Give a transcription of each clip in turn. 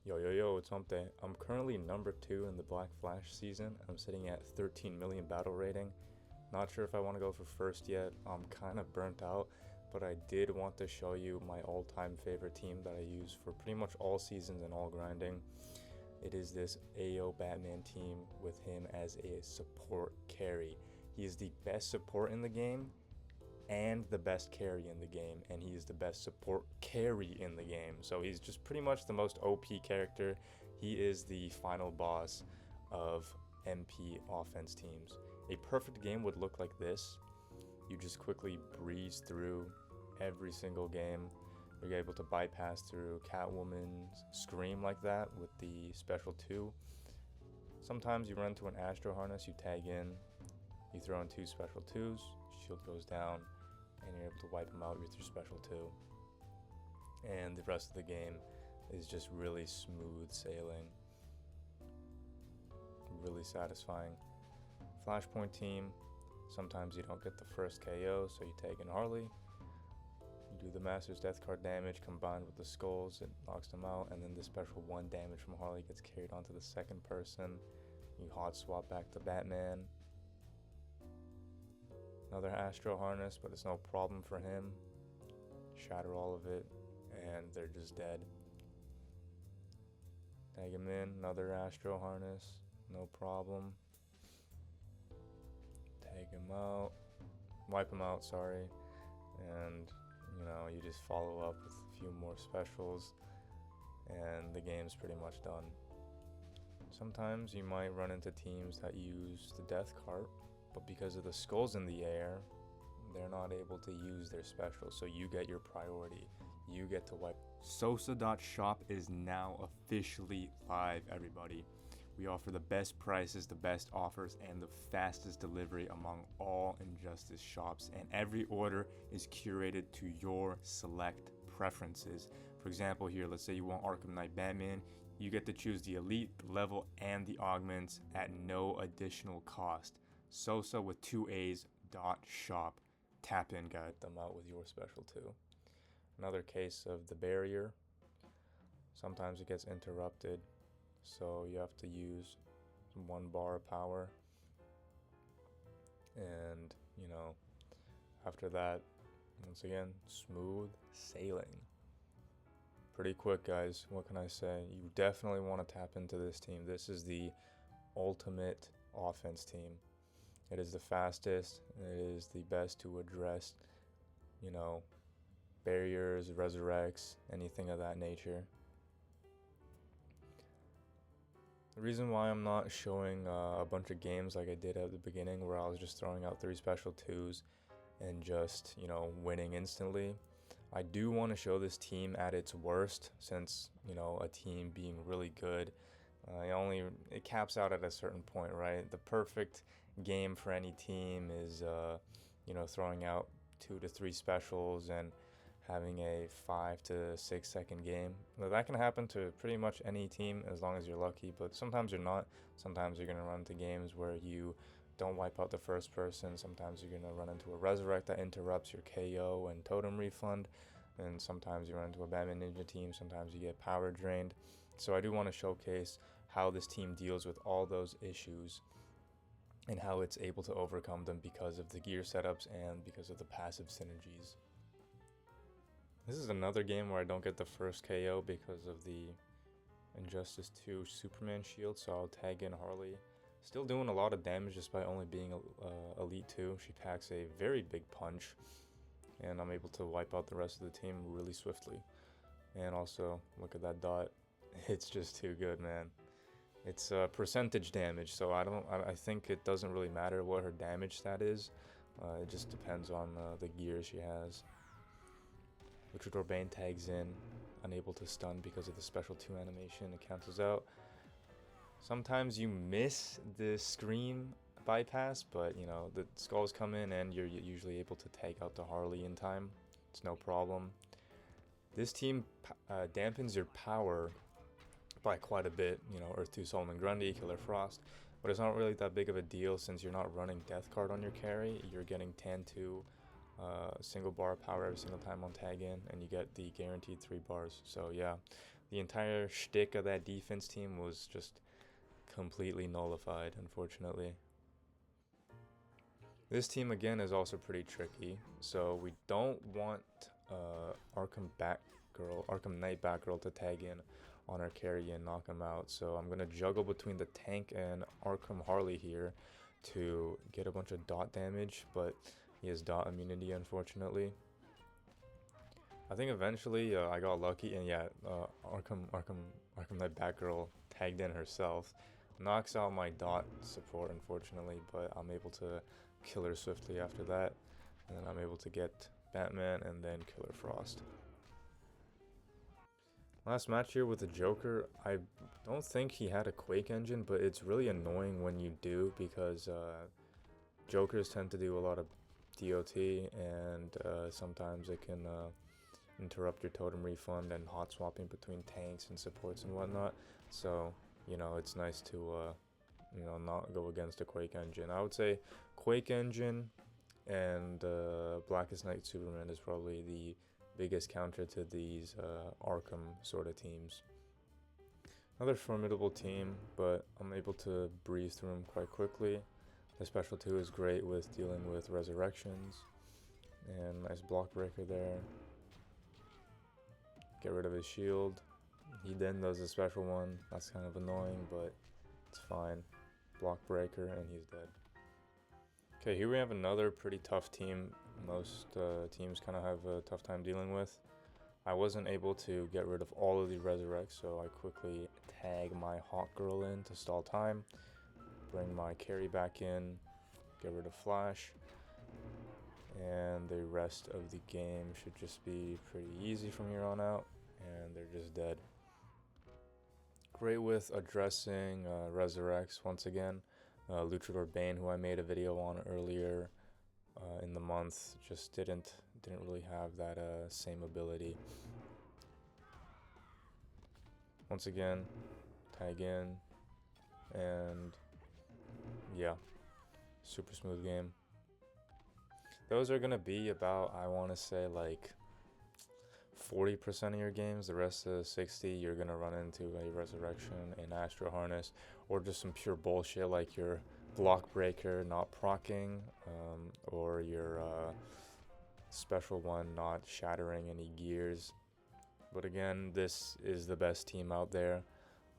Yo, yo, yo, it's Hump Day. I'm currently number 2 in the Black Flash season. I'm sitting at 13 million battle rating. Not sure if I want to go for first yet. I'm kind of burnt out, but I did want to show you my all-time favorite team that I use for pretty much all seasons and all grinding. It is this AO Batman team with him as a support carry. He is the best support in the game and the best carry in the game, and he is the best support carry in the game. So he's just pretty much the most OP character. He is the final boss of MP offense teams. A perfect game would look like this. You just quickly breeze through every single game. You're able to bypass through Catwoman's Scream like that with the special 2. Sometimes you run into an Astro Harness, you tag in, you throw in 2 special 2s, shield goes down, and you're able to wipe them out with your special 2. And the rest of the game is just really smooth sailing. Really satisfying. Flashpoint team, sometimes you don't get the first KO, so you tag in Harley. You do the Master's Death card damage combined with the skulls, it knocks them out, and then the special 1 damage from Harley gets carried onto the second person. You hot swap back to Batman. Another Astro Harness, but it's no problem for him. Shatter all of it, and they're just dead. Tag him in, another Astro Harness, no problem. Tag him out, wipe him out, sorry. And, you just follow up with a few more specials, and the game's pretty much done. Sometimes you might run into teams that use the Death Cart, but because of the skulls in the air, they're not able to use their special, so you get your priority. You get to wipe. Sosa.shop is now officially live, everybody. We offer the best prices, the best offers, and the fastest delivery among all Injustice shops, and every order is curated to your select preferences. For example, here, let's say you want Arkham Knight Batman, you get to choose the Elite, the Level, and the Augments at no additional cost. Sosa with 2 A's .shop. Tap in, get them out with your special 2. Another case of the barrier. Sometimes it gets interrupted, so you have to use 1 bar of power. And, after that, once again, smooth sailing. Pretty quick, guys. What can I say? You definitely want to tap into this team. This is the ultimate offense team. It is the fastest, it is the best to address, barriers, resurrects, anything of that nature. The reason why I'm not showing a bunch of games like I did at the beginning where I was just throwing out 3 special 2s and just, winning instantly. I do want to show this team at its worst since, a team being really good, it caps out at a certain point, right? The perfect game for any team is, throwing out 2 to 3 specials and having a 5 to 6 second game. Now, that can happen to pretty much any team as long as you're lucky, but sometimes you're not. Sometimes you're going to run into games where you don't wipe out the first person. Sometimes you're going to run into a Resurrect that interrupts your KO and Totem Refund. And sometimes you run into a Batman Ninja team. Sometimes you get power drained. So I do want to showcase how this team deals with all those issues and how it's able to overcome them because of the gear setups and because of the passive synergies. This is another game where I don't get the first KO because of the Injustice 2 Superman shield, so I'll tag in Harley. Still doing a lot of damage despite only being Elite 2. She packs a very big punch, and I'm able to wipe out the rest of the team really swiftly. And also, look at that dot. It's just too good, man. It's percentage damage, so I think it doesn't really matter what her damage stat is. It just depends on the gear she has. Luchador Bane tags in, unable to stun because of the special 2 animation. It cancels out. Sometimes you miss the Scream bypass, but the skulls come in and you're usually able to take out the Harley in time. It's no problem. This team dampens your power by quite a bit. Earth 2 Solomon Grundy, Killer Frost, but it's not really that big of a deal since you're not running Death Card on your carry. You're getting Tan 2 single bar power every single time on tag in, and you get the guaranteed 3 bars. So yeah, The entire shtick of that defense team was just completely nullified, unfortunately. This team again is also pretty tricky, so we don't want Arkham Knight Batgirl to tag in on our carry and knock him out. So I'm gonna juggle between the tank and Arkham Harley here to get a bunch of dot damage, but he has dot immunity, unfortunately. I think eventually I got lucky, and yeah, Arkham Knight Batgirl tagged in herself, knocks out my dot support, unfortunately, but I'm able to kill her swiftly after that, and then I'm able to get Batman and then Killer Frost. Last match here with the Joker, I don't think he had a Quake engine, but it's really annoying when you do, because Jokers tend to do a lot of DOT, and sometimes it can interrupt your totem refund and hot swapping between tanks and supports and whatnot. So, you know, it's nice to, not go against a Quake engine. I would say Quake engine and Blackest Night Superman is probably the biggest counter to these Arkham sort of teams. Another formidable team, but I'm able to breeze through them quite quickly. The special 2 is great with dealing with resurrections, and nice block breaker there. Get rid of his shield. He then does a special one. That's kind of annoying, but it's fine. Block breaker, and he's dead. Okay, here we have another pretty tough team. Most teams kind of have a tough time dealing with. I wasn't able to get rid of all of the resurrects, so I quickly tag my Hawk Girl in to stall time. Bring my carry back in. Get rid of Flash. And the rest of the game should just be pretty easy from here on out, and they're just dead. Great with addressing resurrects once again. Luchador Bane, who I made a video on earlier in the month, just didn't really have that same ability. Once again, tag in, and yeah, super smooth game. Those are gonna be about, I want to say, like 40% of your games. The rest of the 60, you're gonna run into a resurrection, an Astro Harness, or just some pure bullshit like your block breaker not proccing, or your special one not shattering any gears. But again, this is the best team out there.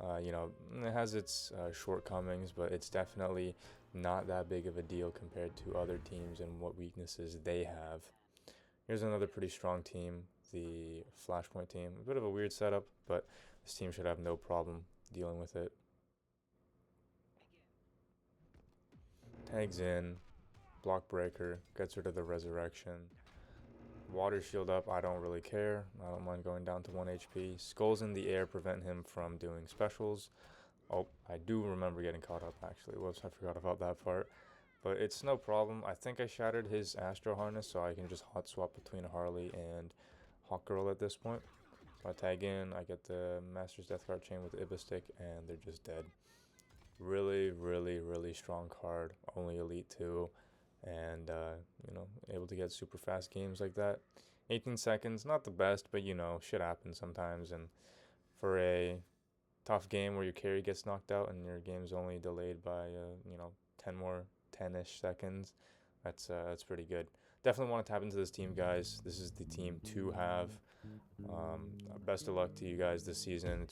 It has its shortcomings, but it's definitely not that big of a deal compared to other teams and what weaknesses they have. Here's another pretty strong team, the Flashpoint team. A bit of a weird setup, but this team should have no problem dealing with it. Tags in, block breaker, gets rid of the resurrection. Water shield up, I don't really care. I don't mind going down to 1 HP. Skulls in the air prevent him from doing specials. Oh, I do remember getting caught up, actually. Whoops, I forgot about that part. But it's no problem. I think I shattered his Astro Harness, so I can just hot swap between Harley and Hawkgirl at this point. So I tag in, I get the Master's Death Guard chain with the Ibistic, and they're just dead. Really, really, really strong card. Only Elite 2. And, able to get super fast games like that. 18 seconds, not the best, but, shit happens sometimes. And for a tough game where your carry gets knocked out and your game's only delayed by 10-ish seconds, that's pretty good. Definitely want to tap into this team, guys. This is the team to have. Best of luck to you guys this season.